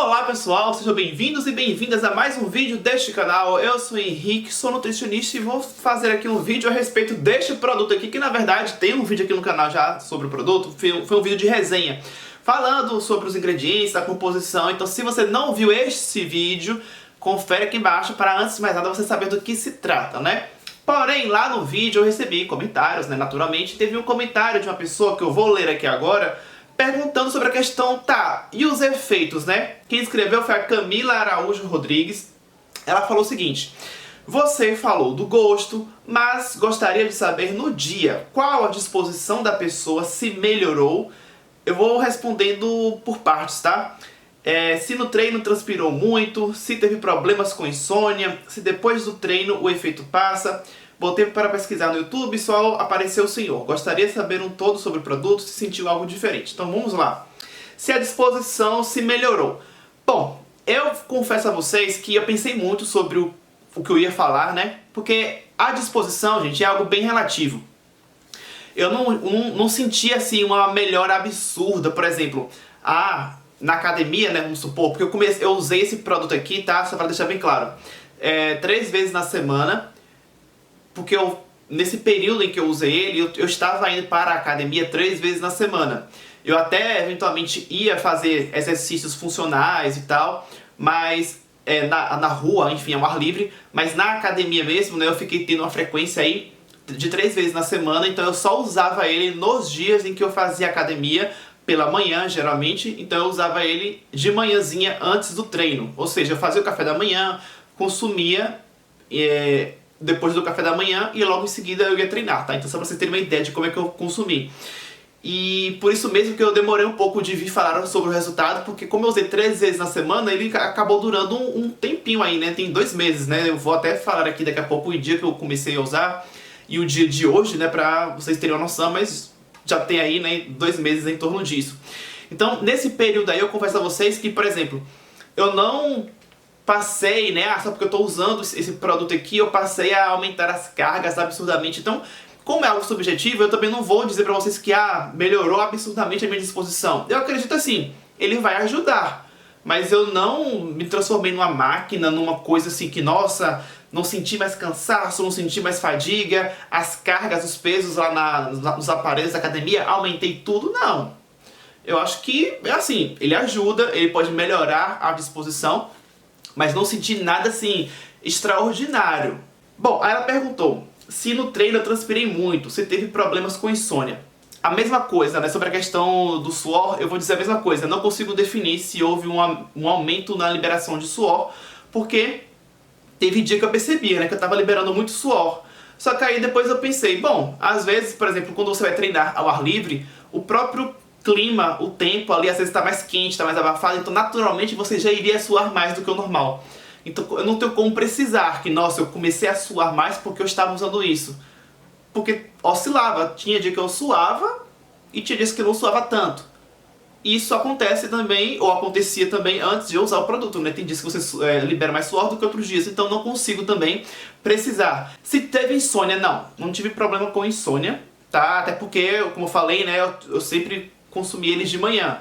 Olá pessoal, sejam bem-vindos e bem-vindas a mais um vídeo deste canal. Eu sou o Henrique, sou nutricionista e vou fazer aqui um vídeo a respeito deste produto aqui, que na verdade tem um vídeo aqui no canal já sobre o produto, foi um vídeo de resenha, falando sobre os ingredientes, a composição. Então se você não viu este vídeo, confere aqui embaixo para antes de mais nada você saber do que se trata, né? Porém, lá no vídeo eu recebi comentários, né? Naturalmente, teve um comentário de uma pessoa que eu vou ler aqui agora, perguntando sobre a questão, e os efeitos, né? Quem escreveu foi a Camila Araújo Rodrigues. Ela falou o seguinte: você falou do gosto, mas gostaria de saber no dia qual a disposição da pessoa, se melhorou. Eu vou respondendo por partes, tá? Se no treino transpirou muito, se teve problemas com insônia, se depois do treino o efeito passa. Botei para pesquisar no YouTube e só apareceu o senhor. Gostaria de saber um todo sobre o produto, se sentiu algo diferente. Então vamos lá. Se a disposição se melhorou. Bom, eu confesso a vocês que eu pensei muito sobre o que eu ia falar, né? Porque a disposição, gente, é algo bem relativo. Eu não senti assim uma melhora absurda, por exemplo, na academia, né, vamos supor, porque eu usei esse produto aqui, tá? Só para deixar bem claro. 3 vezes na semana. Porque nesse período em que eu usei ele, eu estava indo para a academia 3 vezes na semana. Eu até eventualmente ia fazer exercícios funcionais e tal, mas na rua, enfim, ao ar livre. Mas na academia mesmo, né, eu fiquei tendo uma frequência aí de 3 vezes na semana. Então eu só usava ele nos dias em que eu fazia academia, pela manhã geralmente. Então eu usava ele de manhãzinha antes do treino. Ou seja, eu fazia o café da manhã, consumia depois do café da manhã e logo em seguida eu ia treinar, tá? Então só pra vocês terem uma ideia de como é que eu consumi. E por isso mesmo que eu demorei um pouco de vir falar sobre o resultado, porque como eu usei 3 vezes na semana, ele acabou durando um tempinho aí, né? Tem 2 meses, né? Eu vou até falar aqui daqui a pouco o dia que eu comecei a usar e o dia de hoje, né? Pra vocês terem uma noção, mas já tem aí, né, 2 meses em torno disso. Então, nesse período aí, eu confesso a vocês que, por exemplo, eu não passei, né, só porque eu estou usando esse produto aqui, eu passei a aumentar as cargas absurdamente. Então, como é algo subjetivo, eu também não vou dizer pra vocês que melhorou absurdamente a minha disposição. Eu acredito assim, ele vai ajudar, mas eu não me transformei numa máquina, numa coisa assim que, nossa, não senti mais cansaço, não senti mais fadiga, as cargas, os pesos lá nos aparelhos da academia, aumentei tudo, não. Eu acho que, assim, ele ajuda, ele pode melhorar a disposição, mas não senti nada assim extraordinário. Bom, aí ela perguntou se no treino eu transpirei muito, se teve problemas com insônia. A mesma coisa, né, sobre a questão do suor, eu vou dizer a mesma coisa. Eu não consigo definir se houve um aumento na liberação de suor, porque teve dia que eu percebia, né, que eu estava liberando muito suor. Só que aí depois eu pensei, bom, às vezes, por exemplo, quando você vai treinar ao ar livre, o próprio clima, o tempo ali às vezes está mais quente, está mais abafado, então naturalmente você já iria suar mais do que o normal. Então eu não tenho como precisar que, nossa, eu comecei a suar mais porque eu estava usando isso. Porque oscilava, tinha dia que eu suava e tinha dias que eu não suava tanto. Isso acontece também, ou acontecia também antes de eu usar o produto, né? Tem dias que você libera mais suor do que outros dias, então não consigo também precisar. Se teve insônia, não tive problema com insônia, tá? Até porque, como eu falei, né, eu sempre consumi eles de manhã.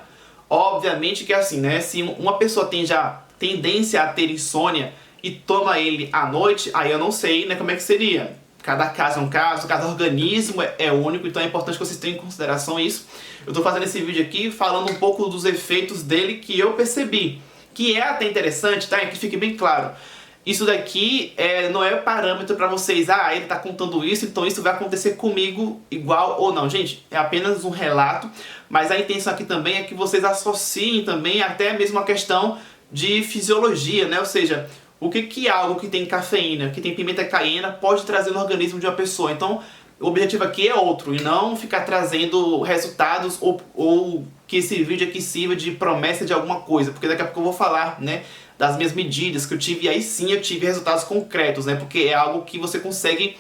Obviamente que é assim, né? Se uma pessoa tem já tendência a ter insônia e toma ele à noite, aí eu não sei, né, como é que seria. Cada caso é um caso, cada organismo é único, então é importante que vocês tenham em consideração isso. Eu tô fazendo esse vídeo aqui falando um pouco dos efeitos dele que eu percebi, que é até interessante, tá? Que fique bem claro. Isso daqui não é parâmetro pra vocês, ele tá contando isso, então isso vai acontecer comigo igual ou não. Gente, é apenas um relato, mas a intenção aqui também é que vocês associem também até mesmo a questão de fisiologia, né? Ou seja, o que algo que tem cafeína, que tem pimenta caína, pode trazer no organismo de uma pessoa. Então, o objetivo aqui é outro, e não ficar trazendo resultados ou que esse vídeo aqui sirva de promessa de alguma coisa, porque daqui a pouco eu vou falar, né, das minhas medidas que eu tive, e aí sim eu tive resultados concretos, né, porque é algo que você consegue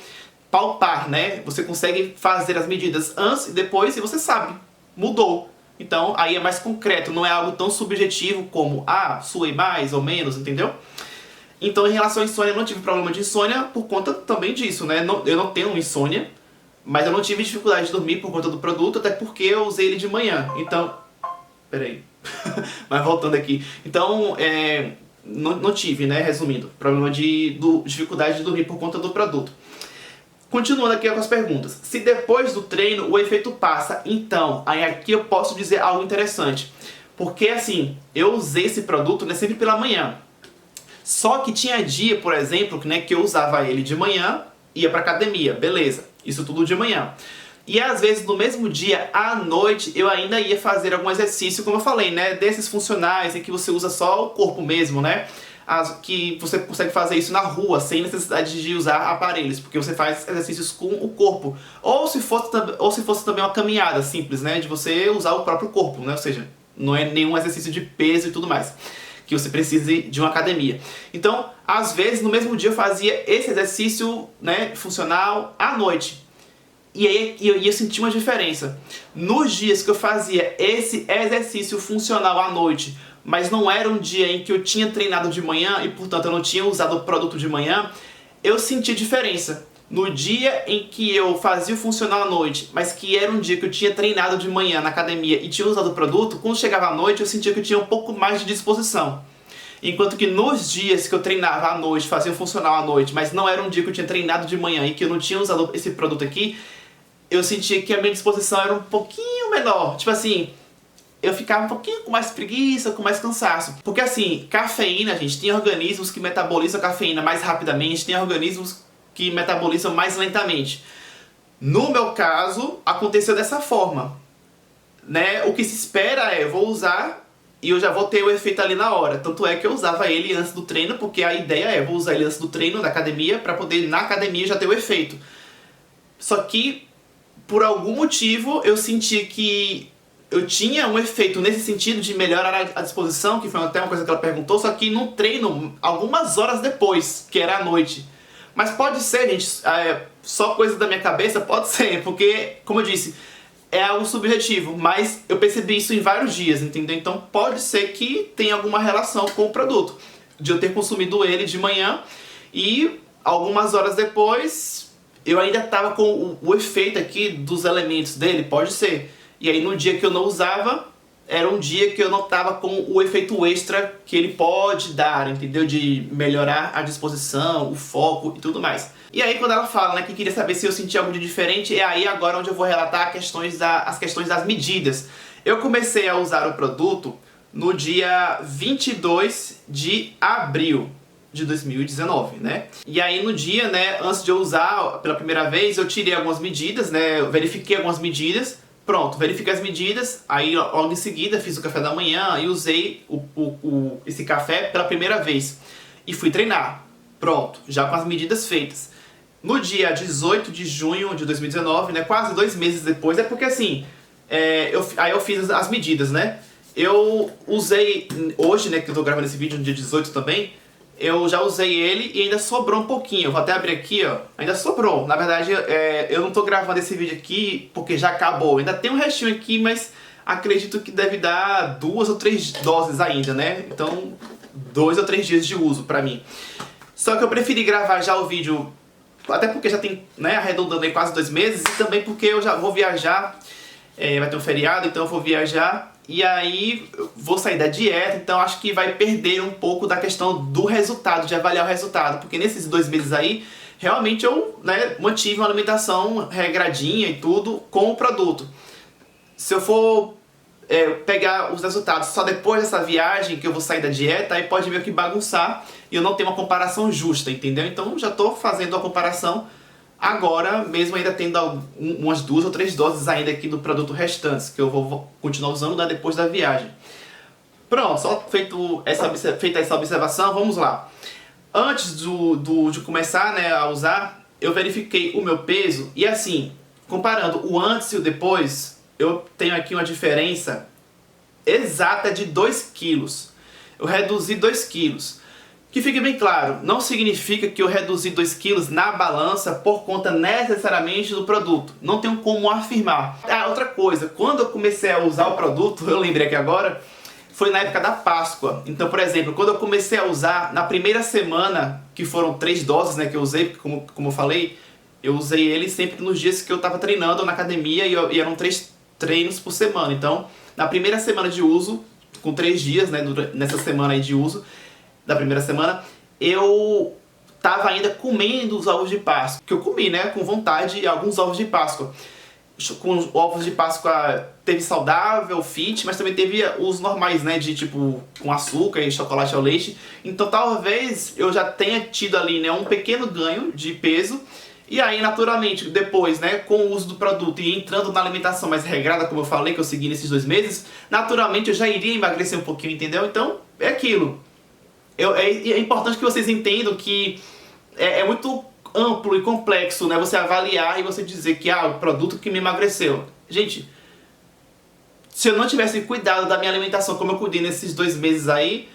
palpar, né, você consegue fazer as medidas antes e depois e você sabe, mudou. Então aí é mais concreto, não é algo tão subjetivo como, suei mais ou menos, entendeu? Então em relação à insônia, eu não tive problema de insônia por conta também disso, né, eu não tenho insônia, mas eu não tive dificuldade de dormir por conta do produto, até porque eu usei ele de manhã. Então, peraí. Mas voltando aqui. Então, não tive, né? Resumindo, problema de dificuldade de dormir por conta do produto. Continuando aqui com as perguntas. Se depois do treino o efeito passa, então, aí aqui eu posso dizer algo interessante. Porque assim, eu usei esse produto, né, sempre pela manhã. Só que tinha dia, por exemplo, né, que eu usava ele de manhã, ia pra academia, beleza. Isso tudo de manhã. E às vezes no mesmo dia, à noite, eu ainda ia fazer algum exercício, como eu falei, né, desses funcionais em que você usa só o corpo mesmo, né? Que você consegue fazer isso na rua, sem necessidade de usar aparelhos, porque você faz exercícios com o corpo. Ou se fosse também uma caminhada simples, né, de você usar o próprio corpo, né, ou seja, não é nenhum exercício de peso e tudo mais, que você precise de uma academia. Então, às vezes, no mesmo dia eu fazia esse exercício, né, funcional à noite. E aí eu senti uma diferença. Nos dias que eu fazia esse exercício funcional à noite, mas não era um dia em que eu tinha treinado de manhã e, portanto, eu não tinha usado o produto de manhã, eu senti diferença. No dia em que eu fazia o funcional à noite, mas que era um dia que eu tinha treinado de manhã na academia e tinha usado o produto, quando chegava à noite eu sentia que eu tinha um pouco mais de disposição. Enquanto que nos dias que eu treinava à noite, fazia o funcional à noite, mas não era um dia que eu tinha treinado de manhã e que eu não tinha usado esse produto aqui, eu sentia que a minha disposição era um pouquinho menor. Tipo assim, eu ficava um pouquinho com mais preguiça, com mais cansaço. Porque assim, cafeína, gente, tem organismos que metabolizam a cafeína mais rapidamente, tem organismos que metabolizam mais lentamente. No meu caso, aconteceu dessa forma, né? O que se espera é, eu vou usar e eu já vou ter o efeito ali na hora. Tanto é que eu usava ele antes do treino, porque a ideia é, eu vou usar ele antes do treino da academia para poder na academia já ter o efeito. Só que, por algum motivo, eu senti que eu tinha um efeito nesse sentido de melhorar a disposição, que foi até uma coisa que ela perguntou, só que no treino, algumas horas depois, que era à noite. Mas pode ser, gente, só coisa da minha cabeça, pode ser, porque, como eu disse, é algo subjetivo, mas eu percebi isso em vários dias, entendeu? Então pode ser que tenha alguma relação com o produto, de eu ter consumido ele de manhã e algumas horas depois eu ainda estava com o efeito aqui dos elementos dele, pode ser. E aí no dia que eu não usava, era um dia que eu não estava com o efeito extra que ele pode dar, entendeu? De melhorar a disposição, o foco e tudo mais. E aí quando ela fala, né, que queria saber se eu sentia algo de diferente, é aí agora onde eu vou relatar as questões das medidas. Eu comecei a usar o produto no dia 22 de abril de 2019, né? E aí no dia, né, antes de eu usar pela primeira vez, eu tirei algumas medidas, né, eu verifiquei algumas medidas. Pronto, verifiquei as medidas, aí logo em seguida fiz o café da manhã e usei esse café pela primeira vez. E fui treinar. Pronto, já com as medidas feitas. No dia 18 de junho de 2019, né, quase 2 meses depois, é porque assim, aí eu fiz as medidas, né? Eu usei, hoje, né, que eu tô gravando esse vídeo no dia 18 também, eu já usei ele e ainda sobrou um pouquinho. Eu vou até abrir aqui, ó. Ainda sobrou. Na verdade, eu não tô gravando esse vídeo aqui porque já acabou. Ainda tem um restinho aqui, mas acredito que deve dar 2 ou 3 doses ainda, né? Então, 2 ou 3 dias de uso pra mim. Só que eu preferi gravar já o vídeo, até porque já tem, né, arredondando aí quase 2 meses, e também porque eu já vou viajar, vai ter um feriado, então eu vou viajar. E aí vou sair da dieta, então acho que vai perder um pouco da questão do resultado, de avaliar o resultado. Porque nesses 2 meses aí, realmente eu, né, mantive uma alimentação regradinha e tudo com o produto. Se eu for pegar os resultados só depois dessa viagem que eu vou sair da dieta, aí pode meio que bagunçar e eu não tenho uma comparação justa, entendeu? Então já estou fazendo a comparação agora, mesmo ainda tendo umas 2 ou 3 doses ainda aqui do produto restantes, que eu vou continuar usando, né, depois da viagem. Pronto, só feita essa observação, vamos lá. Antes de começar, né, a usar, eu verifiquei o meu peso e assim, comparando o antes e o depois, eu tenho aqui uma diferença exata de 2 quilos. Eu reduzi 2 quilos. Que fique bem claro, não significa que eu reduzi 2 quilos na balança por conta necessariamente do produto. Não tenho como afirmar. Outra coisa, quando eu comecei a usar o produto, eu lembrei aqui agora, foi na época da Páscoa. Então, por exemplo, quando eu comecei a usar, na primeira semana, que foram 3 doses, né, que eu usei, porque como eu falei, eu usei ele sempre nos dias que eu estava treinando na academia e eram 3 treinos por semana. Então, na primeira semana de uso, com 3 dias, né, nessa semana aí de uso, da primeira semana, eu tava ainda comendo os ovos de Páscoa, que eu comi, né, com vontade, alguns ovos de Páscoa. Com ovos de Páscoa teve saudável, fit, mas também teve os normais, né, de tipo com açúcar e chocolate ao leite. Então talvez eu já tenha tido ali, né, um pequeno ganho de peso. E aí, naturalmente, depois, né, com o uso do produto e entrando na alimentação mais regrada, como eu falei, que eu segui nesses 2 meses, naturalmente eu já iria emagrecer um pouquinho, entendeu? Então, é aquilo. É importante que vocês entendam que é muito amplo e complexo, né, você avaliar e você dizer que, o produto que me emagreceu. Gente, se eu não tivesse cuidado da minha alimentação como eu cuidei nesses 2 meses aí,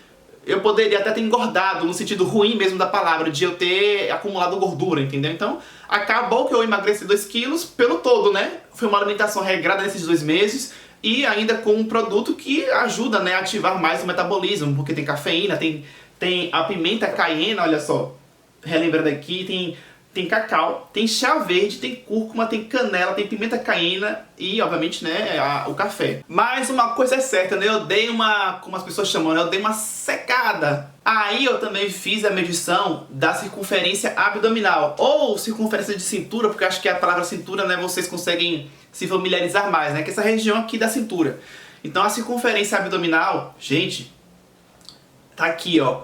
eu poderia até ter engordado, no sentido ruim mesmo da palavra, de eu ter acumulado gordura, entendeu? Então, acabou que eu emagreci 2 quilos pelo todo, né? Foi uma alimentação regrada nesses 2 meses e ainda com um produto que ajuda, né, a ativar mais o metabolismo, porque tem cafeína, tem a pimenta caiena, olha só, relembrando aqui, tem cacau, tem chá verde, tem cúrcuma, tem canela, tem pimenta caiena e, obviamente, né, o café. Mas uma coisa é certa, né, eu dei uma, como as pessoas chamam, né, eu dei uma secada. Aí eu também fiz a medição da circunferência abdominal, ou circunferência de cintura, porque eu acho que a palavra cintura, né, vocês conseguem se familiarizar mais, né, que é essa região aqui da cintura. Então a circunferência abdominal, gente, tá aqui, ó,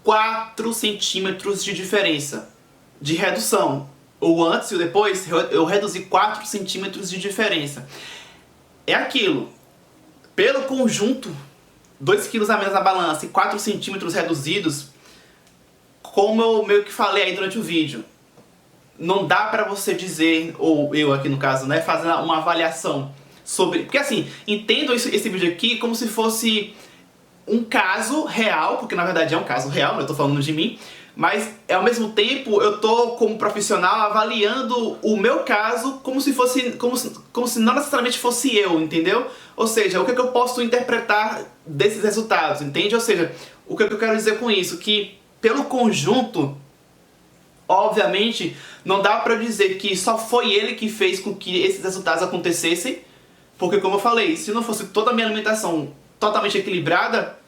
4 centímetros de diferença de redução. O antes e o depois, eu reduzi 4 centímetros de diferença. É aquilo. Pelo conjunto, 2 quilos a menos na balança e 4 centímetros reduzidos, como eu meio que falei aí durante o vídeo, não dá pra você dizer, ou eu aqui no caso, né, fazer uma avaliação sobre... Porque assim, entendo esse vídeo aqui como se fosse um caso real, porque na verdade é um caso real, eu tô falando de mim, mas ao mesmo tempo eu tô como profissional avaliando o meu caso como se fosse, como se não necessariamente fosse eu, entendeu? Ou seja, o que eu posso interpretar desses resultados, entende? Ou seja, o que eu quero dizer com isso? Que pelo conjunto, obviamente, não dá pra dizer que só foi ele que fez com que esses resultados acontecessem, porque como eu falei, se não fosse toda a minha alimentação totalmente equilibrada,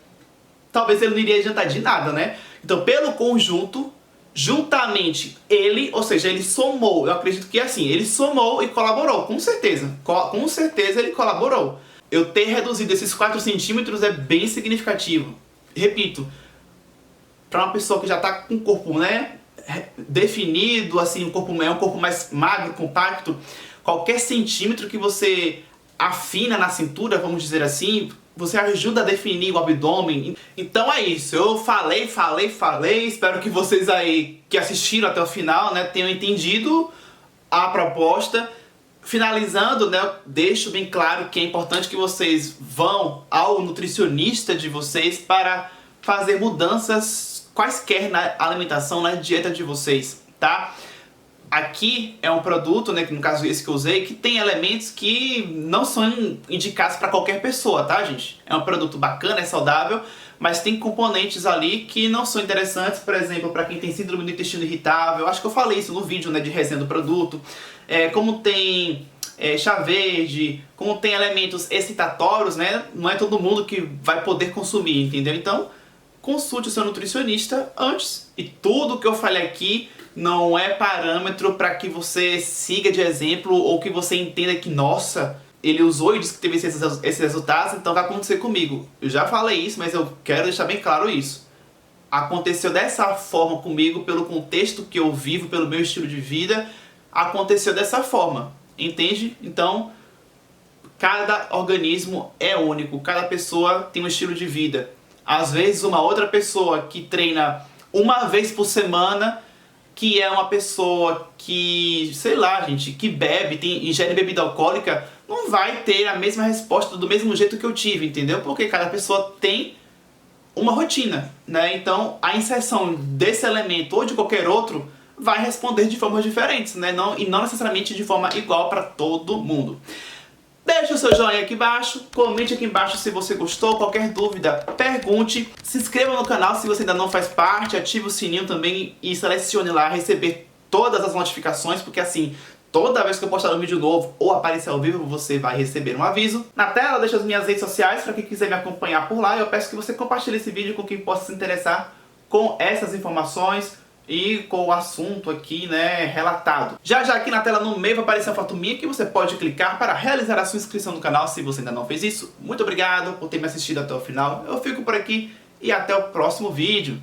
talvez ele não iria adiantar de nada, né? Então, pelo conjunto, juntamente ele, ou seja, ele somou, eu acredito que é assim, ele somou e colaborou, com certeza. Com certeza ele colaborou. Eu ter reduzido esses 4 centímetros é bem significativo. Repito, para uma pessoa que já está com o corpo, né, definido, assim, um corpo mais magro, compacto, qualquer centímetro que você afina na cintura, vamos dizer assim, você ajuda a definir o abdômen. Então é isso, eu falei, espero que vocês aí que assistiram até o final, né, tenham entendido a proposta. Finalizando, né, eu deixo bem claro que é importante que vocês vão ao nutricionista de vocês para fazer mudanças quaisquer na alimentação, na dieta de vocês, tá? Aqui é um produto, né, que no caso esse que eu usei, que tem elementos que não são indicados para qualquer pessoa, tá, gente? É um produto bacana, é saudável, mas tem componentes ali que não são interessantes, por exemplo, para quem tem síndrome do intestino irritável. Acho que eu falei isso no vídeo, né, de resenha do produto. Como tem chá verde, como tem elementos excitatórios, né, não é todo mundo que vai poder consumir, entendeu? Então, consulte o seu nutricionista antes. E tudo que eu falei aqui não é parâmetro para que você siga de exemplo ou que você entenda que, nossa, ele usou e disse que teve esses resultados, então vai acontecer comigo. Eu já falei isso, mas eu quero deixar bem claro isso. Aconteceu dessa forma comigo, pelo contexto que eu vivo, pelo meu estilo de vida, aconteceu dessa forma, entende? Então, cada organismo é único, cada pessoa tem um estilo de vida. Às vezes uma outra pessoa que treina uma vez por semana, que é uma pessoa que, sei lá, gente, que bebe, ingere bebida alcoólica, não vai ter a mesma resposta do mesmo jeito que eu tive, entendeu? Porque cada pessoa tem uma rotina, né? Então, a inserção desse elemento ou de qualquer outro vai responder de formas diferentes, né? E não necessariamente de forma igual para todo mundo. Deixe o seu joinha aqui embaixo, comente aqui embaixo se você gostou, qualquer dúvida, pergunte. Se inscreva no canal se você ainda não faz parte, ative o sininho também e selecione lá receber todas as notificações, porque assim, Toda vez que eu postar um vídeo novo ou aparecer ao vivo, você vai receber um aviso. Na tela, deixo as minhas redes sociais para quem quiser me acompanhar por lá. Eu peço que você compartilhe esse vídeo com quem possa se interessar com essas informações e com o assunto aqui, né, relatado. Já aqui na tela no meio vai aparecer uma foto minha que você pode clicar para realizar a sua inscrição no canal se você ainda não fez isso. Muito obrigado por ter me assistido até o final. Eu fico por aqui e até o próximo vídeo.